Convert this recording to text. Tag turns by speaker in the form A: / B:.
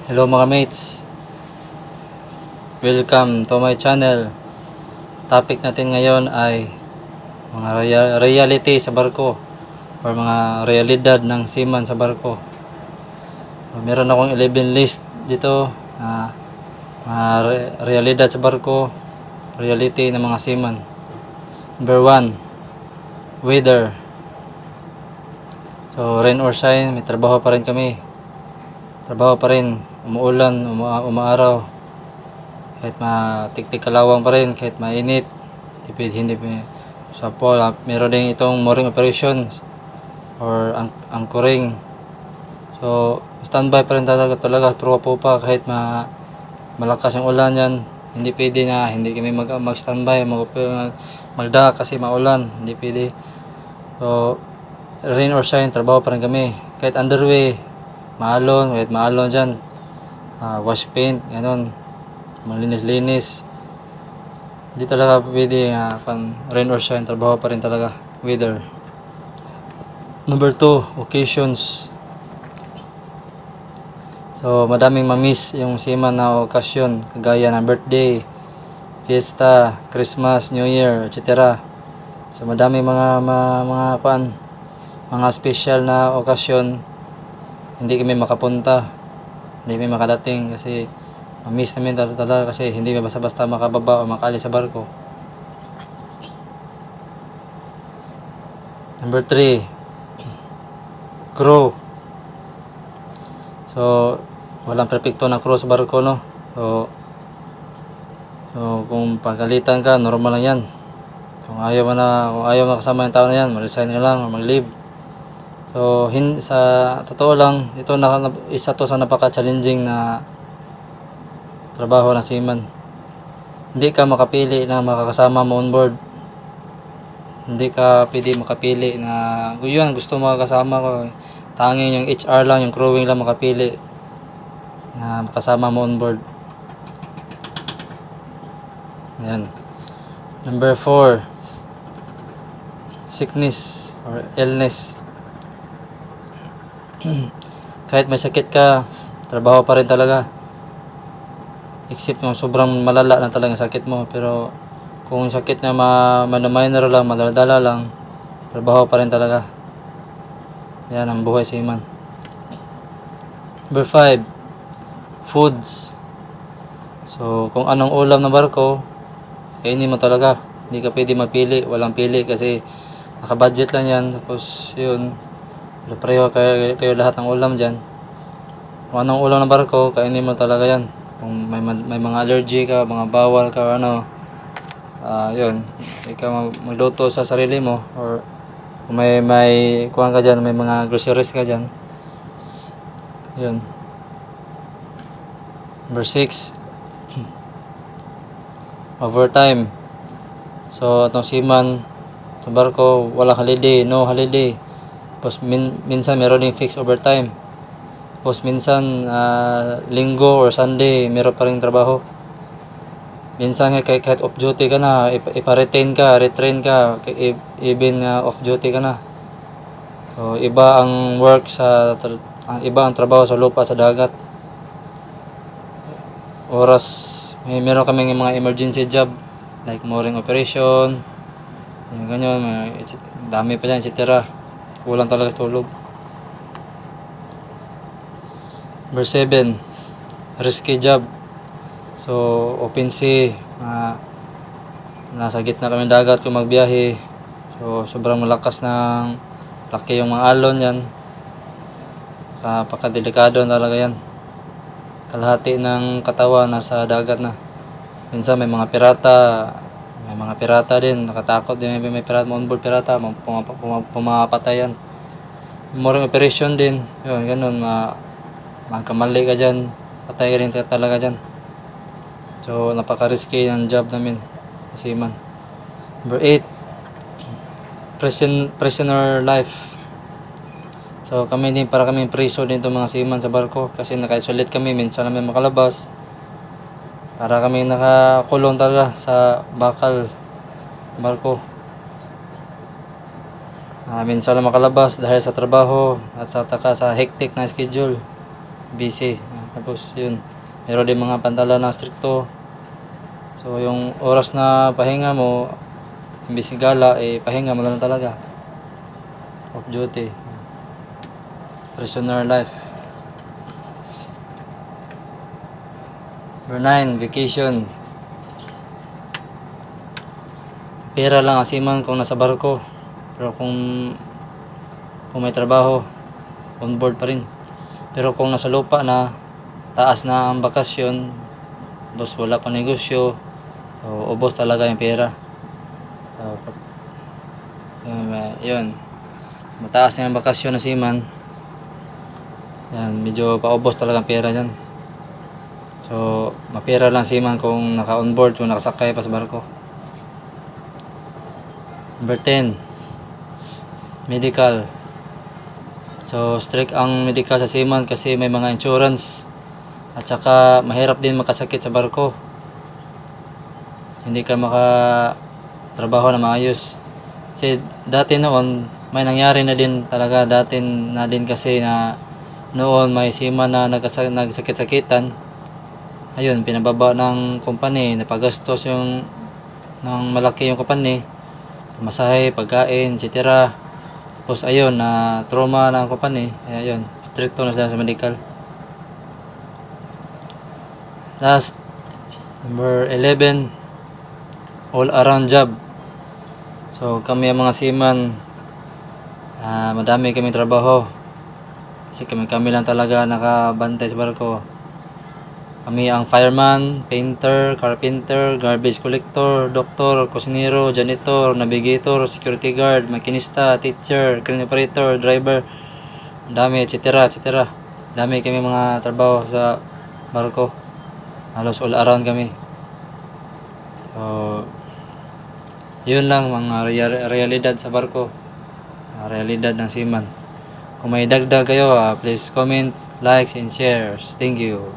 A: Hello mga mates, welcome to my channel. Topic natin ngayon ay mga reality sa barko or mga realidad ng seaman sa barko. Meron akong 11 list dito na mga realidad sa barko, reality ng mga seaman. Number 1, weather. So rain or shine, may trabaho pa rin kami. Trabaho pa rin, umuulan, umaaraw. Kahit matiktik kalawang pa rin, kahit mainit, hindi sa pool. Meron din itong mooring operations or anchoring. So standby pa rin talaga pupa kahit malakas yung ulan yan. Hindi pwede na hindi kami mag-standby, magda kasi maulan, hindi pwede. So rain or shine, trabaho pa rin kami. Kahit underway, kahit maalon dyan, wash paint, ganun, malinis-linis, hindi talaga pwede rain or shine, trabaho pa rin talaga, weather. Number 2, occasions. So madaming mamiss yung seaman na okasyon, kagaya ng birthday, fiesta, Christmas, New Year, etc. So madaming mga special na okasyon, hindi kami makapunta, hindi kami makadating kasi mamiss namin talaga kasi hindi basta-basta makababa o makaalis sa barko. Number 3, crew. So walang perfecto na crew sa barko, no? So kung pagalitan ka, normal lang yan. Kung ayaw mo kasama yung tao na yan, mag-resign ka lang o mag-leave. So sa totoo lang, ito isa to sa napaka-challenging na trabaho ng seaman. Hindi ka makapili na makakasama mo on board. Hindi ka pwede makapili na yun, gusto mo makasama ko. Tanging yung HR lang, yung crewing lang makapili na makasama mo on board. Yan. Number 4, sickness or illness. Kahit may sakit ka, trabaho pa rin talaga. Except yung sobrang malala na talaga sakit mo. Pero kung sakit na minor lang, madaladala lang, trabaho pa rin talaga. Yan ang buhay seaman. Number 5, foods. So kung anong ulam ng barko, kainin mo talaga. Hindi ka pwede mapili, walang pili kasi naka-budget lang yan. Tapos yun, pareho kayo lahat ng ulam dyan. Kung anong ulam ng barko, kainin mo talaga yan. Kung may mga allergy ka, mga bawal ka, yun, ikaw magluto sa sarili mo, or kung may kuhan ka dyan, may mga groceries ka dyan, yun. Number 6, overtime. So itong seaman sa barko, walang holiday, no holiday. Tapos minsan meron ding fixed overtime. Tapos minsan linggo or Sunday meron pa ring trabaho. Minsan kahit off duty ka na, retrain ka, even off duty ka na. So iba ang iba ang trabaho sa lupa, sa dagat. Meron kaming mga emergency job like mooring operation, yung ganyan, dami pa dyan, etc. Kulang talaga tulog. Number 7, risky job. So open sea, nasa gitna kami ng dagat kung magbiyahe. So sobrang laki yung mga alon yan. Napakadelikado talaga yan. Kalahati ng katawan nasa dagat na. Minsan may mga pirata din, nakatakot din, may pirata on board, pumapatayan. Mooring operation din, yun, ganun, magkamali ka dyan, patay ka rin talaga dyan. So napaka-risky yung job namin, seaman. Number 8, prisoner life. So kami priso din itong mga seaman sa barko kasi naka-isolate kami, minsan namin makalabas. Para kami nakakulong talaga sa bakal barko. Minsan lang makalabas dahil sa trabaho at sa hectic na schedule. Busy. Tapos yun, meron din mga pantala na stricto. So yung oras na pahinga mo, imbis gala, pahinga mo na lang talaga. Off duty. Prisoner life. Number 9, vacation. Pera lang ang seaman kung nasa barko. Pero kung may trabaho, on board pa rin. Pero kung nasa lupa na, taas na ang bakasyon, tapos wala pa negosyo, so ubos talaga yung pera. So, yun. Mataas na yung bakasyon na seaman. Yan, medyo paubos talaga ang pera dyan. So, mapera lang seaman kung naka-on board, kung nakasakay pa sa barko. Number 10, medical. So, strict ang medical sa seaman kasi may mga insurance. At saka, mahirap din makasakit sa barko. Hindi ka makatrabaho na maayos. Kasi dati noon, may nangyari na din talaga. Dati na din kasi na noon may seaman na nagsakit-sakitan. Ayun, pinababa ng company, napagastos ng malaki yung company. Masahe, pagkain, etc. Tapos ayun, na trauma ng company. Ayun, stricto na sila sa medical. Last, number 11, all around job. So kami ang mga seaman, madami kaming trabaho. Kasi kami lang talaga nakabantay sa barko. Kami ang fireman, painter, carpenter, garbage collector, doktor, kusinero, janitor, navigator, security guard, makinista, teacher, crane operator, driver, dami, etc. etc. Dami kami mga trabaho sa barko. Halos all around kami. So, yun lang mga realidad sa barko. Realidad ng seaman. Kung may dagdag kayo, please comment, likes, and shares. Thank you.